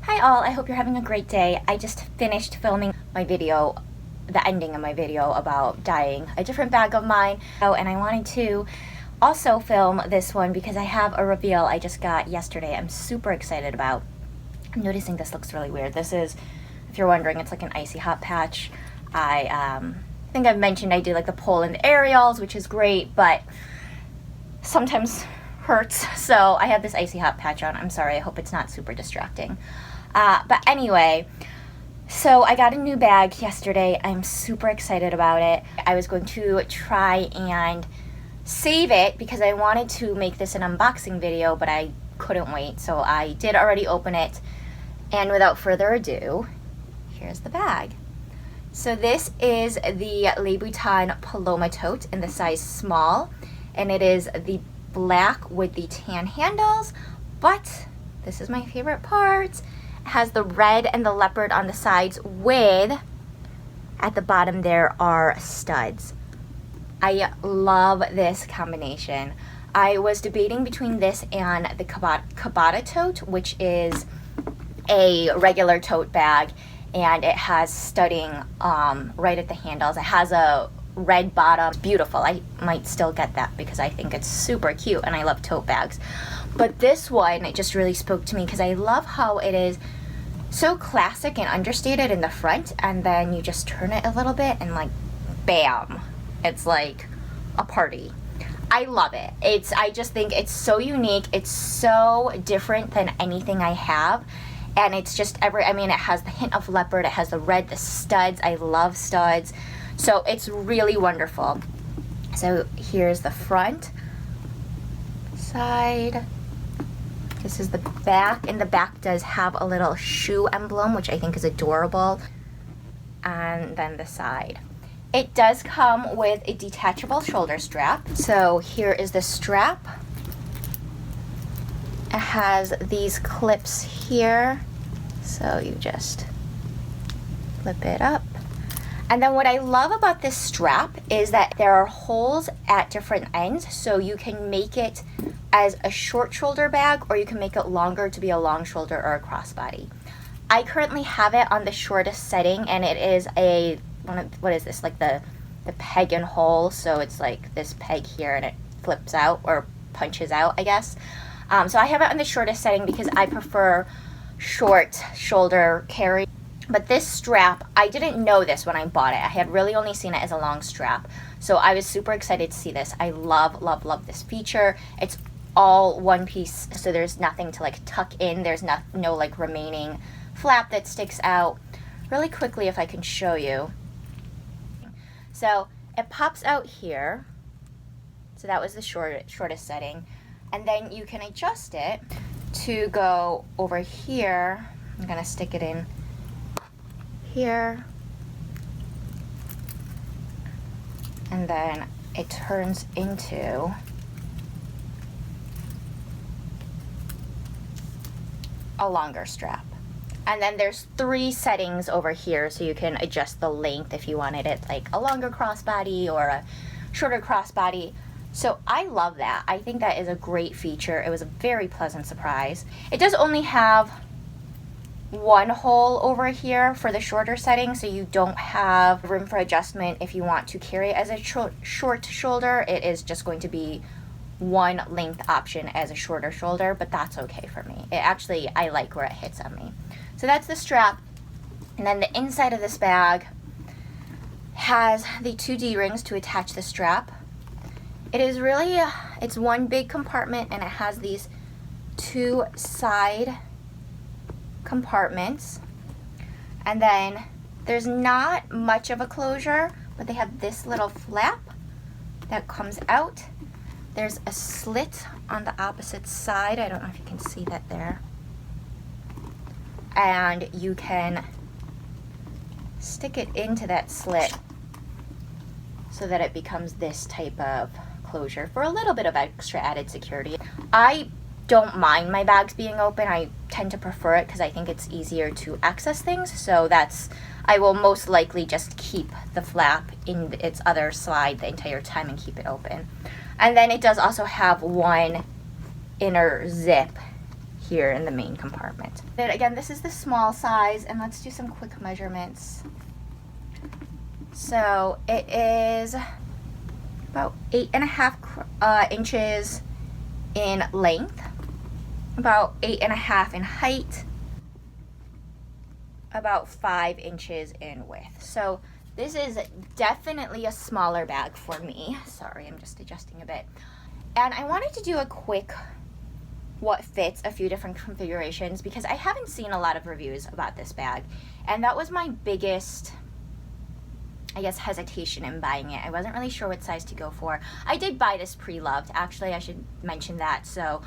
Hi all, I hope you're having a great day. I just finished filming my video, the ending of my video about dyeing a different bag of mine. Oh, and I wanted to also film this one because I have a reveal I just got yesterday I'm super excited about. I'm noticing this looks really weird. This is, if you're wondering, it's like an icy hot patch. I think I've mentioned I do like the Poland aerials, which is great, but sometimes hurts. So I have this icy hot patch on. I'm sorry, I hope it's not super distracting. But anyway, so I got a new bag yesterday. I'm super excited about it. I was going to try and save it because I wanted to make this an unboxing video, but I couldn't wait. So I did already open it. And without further ado, here's the bag. So this is the Louboutin Paloma Tote in the size small, and it is the black with the tan handles, but this is my favorite part. It has the red and the leopard on the sides with, at the bottom there are studs. I love this combination. I was debating between this and the Paloma Tote, which is a regular tote bag, and it has studding right at the handles. It has a red bottom. Beautiful. I might still get that because I think it's super cute and I love tote bags. But this one, it just really spoke to me because I love how it is so classic and understated in the front, and then you just turn it a little bit and like bam, it's like a party. I love it. I just think it's so unique. It's so different than anything I have. And it's just it has the hint of leopard, it has the red, the studs. I love studs. So it's really wonderful. So here's the front side. This is the back, and the back does have a little shoe emblem, which I think is adorable. And then the side. It does come with a detachable shoulder strap. So here is the strap. It has these clips here, so you just flip it up. And then what I love about this strap is that there are holes at different ends, so you can make it as a short shoulder bag, or you can make it longer to be a long shoulder or a crossbody. I currently have it on the shortest setting, and it is what is this, like the peg and hole, so it's like this peg here and it flips out or punches out, I guess. So I have it on the shortest setting because I prefer short shoulder carry. But this strap, I didn't know this when I bought it. I had really only seen it as a long strap. So I was super excited to see this. I love, love, love this feature. It's all one piece, so there's nothing to like tuck in. There's no like remaining flap that sticks out. Really quickly, if I can show you. So it pops out here. So that was the shortest setting. And then you can adjust it to go over here. I'm gonna stick it in here. And then it turns into a longer strap. And then there's 3 settings over here, so you can adjust the length if you wanted it like a longer crossbody or a shorter crossbody. So I love that. I think that is a great feature. It was a very pleasant surprise. It does only have one hole over here for the shorter setting, so you don't have room for adjustment if you want to carry it as a short shoulder. It is just going to be one length option as a shorter shoulder, but that's okay for me. I like where it hits on me. So that's the strap. And then the inside of this bag has the 2 D-rings to attach the strap. It is really, it's one big compartment, and it has these 2 side compartments. And then there's not much of a closure, but they have this little flap that comes out. There's a slit on the opposite side. I don't know if you can see that there. And you can stick it into that slit so that it becomes this type of closure for a little bit of extra added security. I don't mind my bags being open. I tend to prefer it because I think it's easier to access things. So I will most likely just keep the flap in its other side the entire time and keep it open. And then it does also have one inner zip here in the main compartment. Then again, this is the small size, and let's do some quick measurements. So it is about 8.5 inches in length, about 8.5 in height, about 5 inches in width. So this is definitely a smaller bag for me. Sorry, I'm just adjusting a bit. And I wanted to do a quick what fits, a few different configurations, because I haven't seen a lot of reviews about this bag. And that was my biggest, I guess, hesitation in buying it. I wasn't really sure what size to go for. I did buy this pre-loved. Actually, I should mention that. So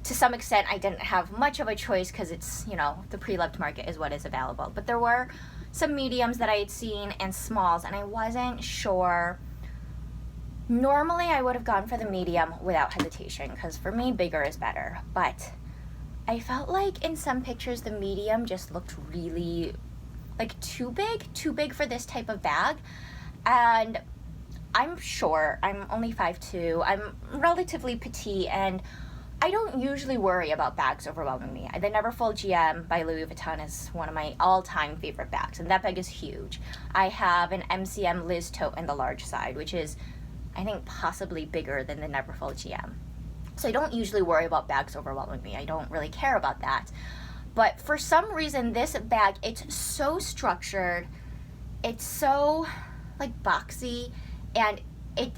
to some extent, I didn't have much of a choice because it's, you know, the pre-loved market is what is available. But there were some mediums that I had seen and smalls, and I wasn't sure. Normally, I would have gone for the medium without hesitation because for me, bigger is better. But I felt like in some pictures, the medium just looked really like too big for this type of bag. And I'm short, I'm only 5'2", I'm relatively petite, and I don't usually worry about bags overwhelming me. The Neverfull GM by Louis Vuitton is one of my all-time favorite bags, and that bag is huge. I have an MCM Liz tote in the large side, which is, I think, possibly bigger than the Neverfull GM. So I don't usually worry about bags overwhelming me. I don't really care about that. But for some reason, this bag, it's so structured. It's so, like, boxy. And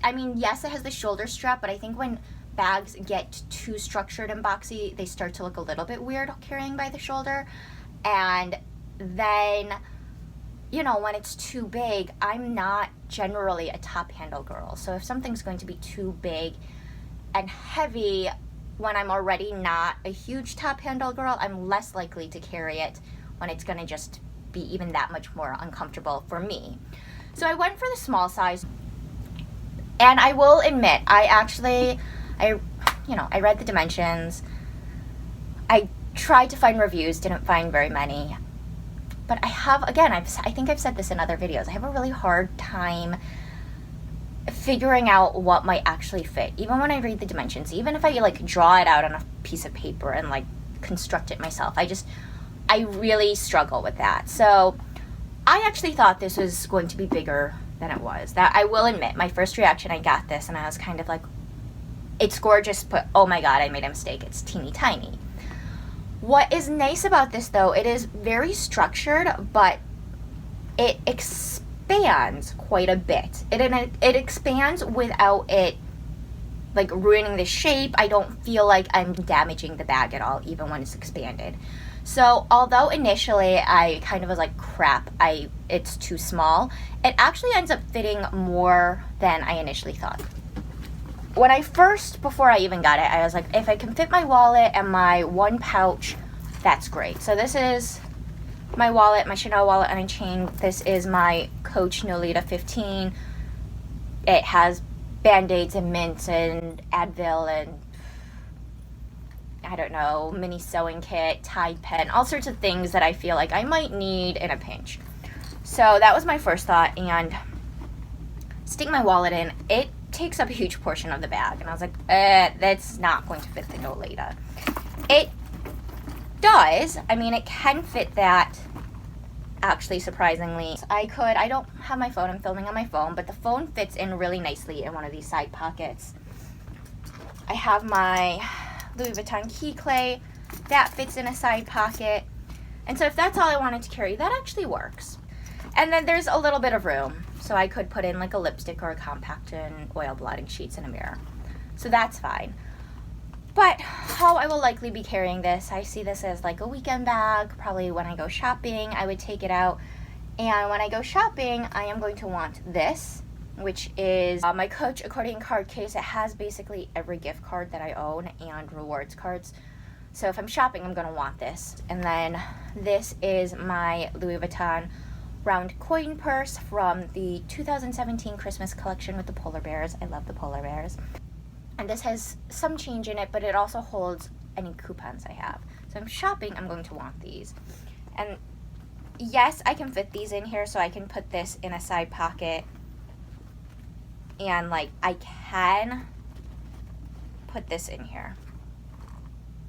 I mean, yes, it has the shoulder strap, but I think when bags get too structured and boxy, they start to look a little bit weird carrying by the shoulder. And then, you know, when it's too big, I'm not generally a top handle girl. So if something's going to be too big and heavy when I'm already not a huge top handle girl, I'm less likely to carry it when it's going to just be even that much more uncomfortable for me. So I went for the small size. And I will admit, I read the dimensions. I tried to find reviews, didn't find very many. But I have, again, I think I've said this in other videos, I have a really hard time figuring out what might actually fit. Even when I read the dimensions, even if I like draw it out on a piece of paper and like construct it myself, I really struggle with that. So I actually thought this was going to be bigger than it was. That I will admit, my first reaction, I got this and I was kind of like, it's gorgeous, but oh my god, I made a mistake. It's teeny tiny. What is nice about this though, it is very structured, but it expands quite a bit. It expands without it like ruining the shape. I don't feel like I'm damaging the bag at all, even when it's expanded. So although initially I kind of was like, crap, it's too small, it actually ends up fitting more than I initially thought. When before I even got it, I was like, if I can fit my wallet and my one pouch, that's great. So this is my wallet, my Chanel wallet and a chain. This is my Coach Nolita 15. It has Band-Aids and mints and Advil and I don't know, mini sewing kit, Tide pen, all sorts of things that I feel like I might need in a pinch. So that was my first thought, and sticking my wallet in, it takes up a huge portion of the bag, and I was like, that's not going to fit the Nolita. It does. I mean, it can fit that, actually, surprisingly. I don't have my phone, I'm filming on my phone, but the phone fits in really nicely in one of these side pockets. I have my Louis Vuitton key clay, that fits in a side pocket. And so if that's all I wanted to carry, that actually works. And then there's a little bit of room, so I could put in like a lipstick or a compact and oil blotting sheets in a mirror. So that's fine. But how I will likely be carrying this, I see this as like a weekend bag. Probably when I go shopping, I would take it out. And when I go shopping, I am going to want this, which is my Coach accordion card case. It has basically every gift card that I own and rewards cards. So if I'm shopping, I'm going to want this. And then this is my Louis Vuitton round coin purse from the 2017 Christmas collection with the polar bears. I love the polar bears. And this has some change in it, but it also holds any coupons I have. So if I'm shopping, I'm going to want these. And yes, I can fit these in here, so I can put this in a side pocket. And like, I can put this in here.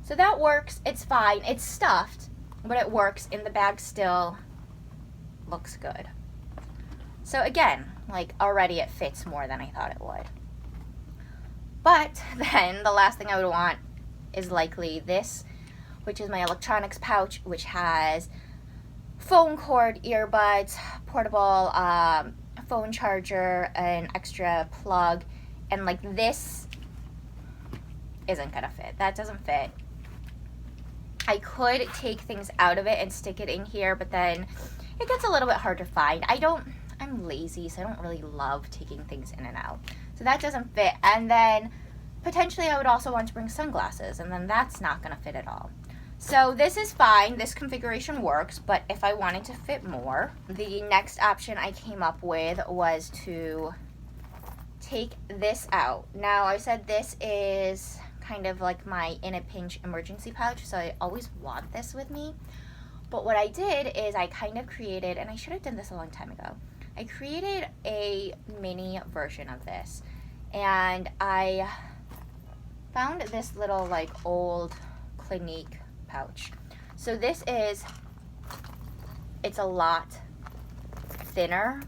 So that works, it's fine, it's stuffed, but it works, and the bag still looks good. So again, like already it fits more than I thought it would. But then the last thing I would want is likely this, which is my electronics pouch, which has phone cord, earbuds, portable phone charger, an extra plug, and like this isn't gonna fit. That doesn't fit. I could take things out of it and stick it in here, but then it gets a little bit hard to find. I'm lazy, so I don't really love taking things in and out. So that doesn't fit. And then potentially I would also want to bring sunglasses, and then that's not gonna fit at all. So this is fine, this configuration works, but if I wanted to fit more, the next option I came up with was to take this out. Now I said this is kind of like my in a pinch emergency pouch, so I always want this with me. But what I did is I kind of created, and I should have done this a long time ago, I created a mini version of this, and I found this little like old Clinique pouch. So this is, it's a lot thinner,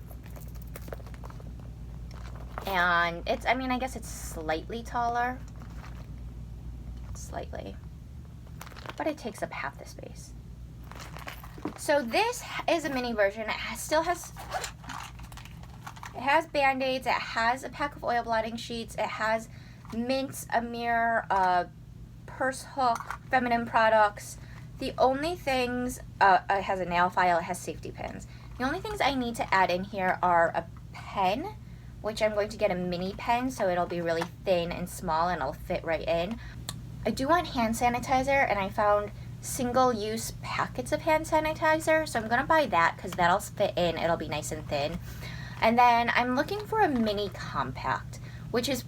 and it's, I mean, I guess it's slightly taller, slightly, but it takes up half the space. So this is a mini version. It has Band-Aids, it has a pack of oil blotting sheets, it has mints, a mirror, a purse hook, feminine products. The only things, it has a nail file, it has safety pins. The only things I need to add in here are a pen, which I'm going to get a mini pen, so it'll be really thin and small and it'll fit right in. I do want hand sanitizer, and I found single-use packets of hand sanitizer, so I'm gonna buy that because that'll fit in, it'll be nice and thin. And then I'm looking for a mini compact, which is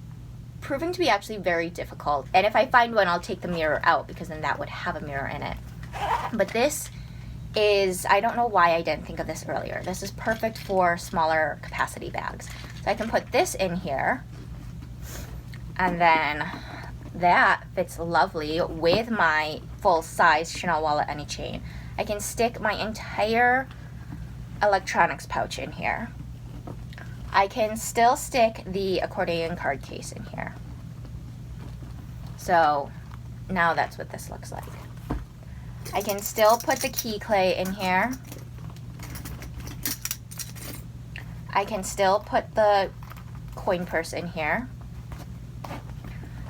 proving to be actually very difficult. And if I find one, I'll take the mirror out because then that would have a mirror in it. But this is, I don't know why I didn't think of this earlier. This is perfect for smaller capacity bags. So I can put this in here, and then that fits lovely with my full-size Chanel wallet any chain. I can stick my entire electronics pouch in here. I can still stick the accordion card case in here. So now that's what this looks like. I can still put the key clay in here. I can still put the coin purse in here.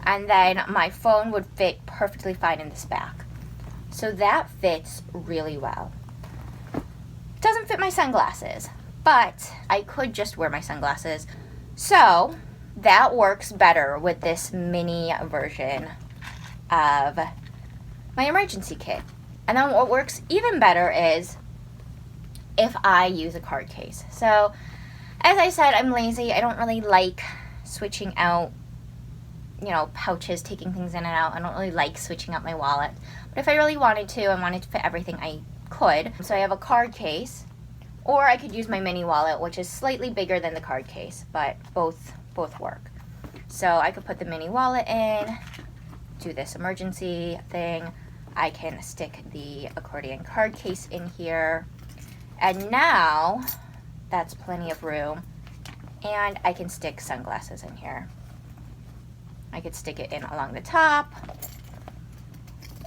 And then my phone would fit perfectly fine in this back. So that fits really well. Doesn't fit my sunglasses, but I could just wear my sunglasses. So that works better with this mini version of my emergency kit. And then what works even better is if I use a card case. So as I said, I'm lazy. I don't really like switching out, you know, pouches, taking things in and out. I don't really like switching out my wallet. But if I really wanted to, I wanted to fit everything, I could. So I have a card case, or I could use my mini wallet, which is slightly bigger than the card case, but both work. So I could put the mini wallet in, do this emergency thing. I can stick the accordion card case in here. And now that's plenty of room. And I can stick sunglasses in here. I could stick it in along the top,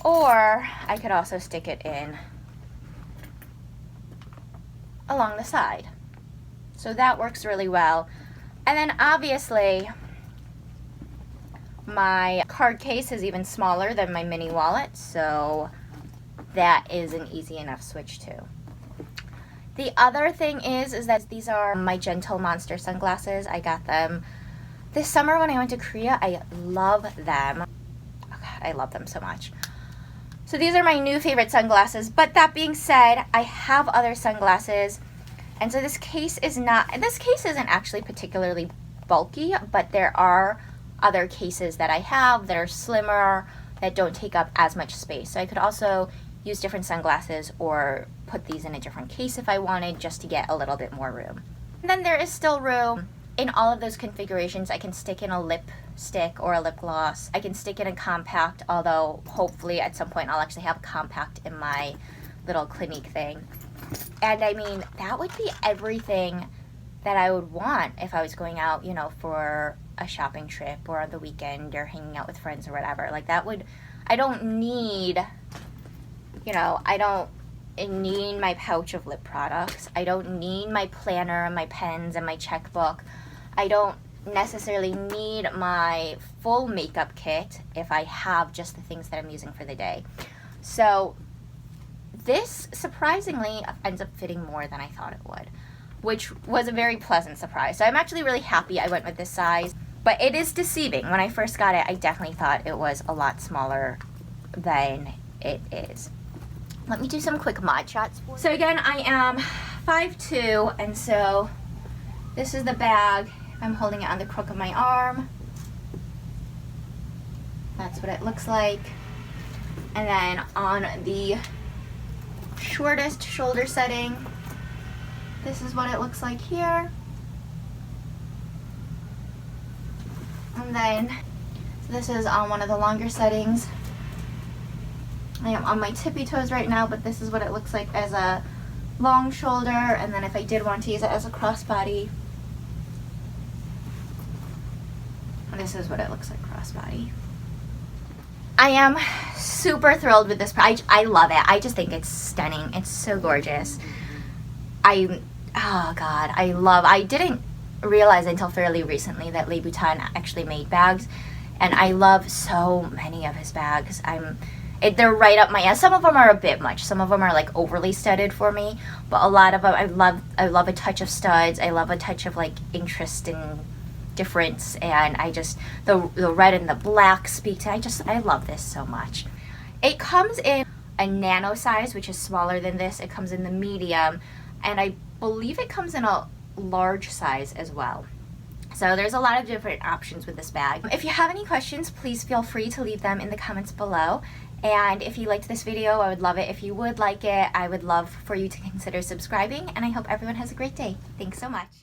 or I could also stick it in along the side. So that works really well. And then obviously my card case is even smaller than my mini wallet, so that is an easy enough switch too. The other thing is that these are my Gentle Monster sunglasses. I got them this summer when I went to Korea. I love them. Oh God, I love them so much. So these are my new favorite sunglasses, but that being said, I have other sunglasses, and so this case isn't actually particularly bulky, but there are other cases that I have that are slimmer, that don't take up as much space. So I could also use different sunglasses or put these in a different case if I wanted, just to get a little bit more room. And then there is still room in all of those configurations. I can stick in a lip stick or a lip gloss. I can stick it in compact, although hopefully at some point I'll actually have a compact in my little Clinique thing. And I mean, that would be everything that I would want if I was going out, you know, for a shopping trip or on the weekend or hanging out with friends or whatever. Like that would, I don't need, you know, I don't need my pouch of lip products. I don't need my planner and my pens and my checkbook. I don't necessarily need my full makeup kit if I have just the things that I'm using for the day. So this surprisingly ends up fitting more than I thought it would, which was a very pleasant surprise. So I'm actually really happy I went with this size, but it is deceiving. When I first got it, I definitely thought it was a lot smaller than it is. Let me do some quick mod shots. So again, I am 5'2", and so this is the bag. I'm holding it on the crook of my arm. That's what it looks like. And then on the shortest shoulder setting, this is what it looks like here. And then, so this is on one of the longer settings. I am on my tippy toes right now, but this is what it looks like as a long shoulder. And then if I did want to use it as a crossbody, this is what it looks like crossbody. I am super thrilled with this. I love it. I just think it's stunning. It's so gorgeous. Oh God, I didn't realize until fairly recently that Louboutin actually made bags, and I love so many of his bags. They're right up my ass. Some of them are a bit much. Some of them are like overly studded for me, but a lot of them, I love a touch of studs. I love a touch of like interest and difference, and I just, the red and the black speak to, I love this so much. It comes in a nano size, which is smaller than this. It comes in the medium, and I believe it comes in a large size as well. So there's a lot of different options with this bag. If you have any questions, please feel free to leave them in the comments below. And if you liked this video, I would love it if you would like it. I would love for you to consider subscribing, and I hope everyone has a great day. Thanks so much.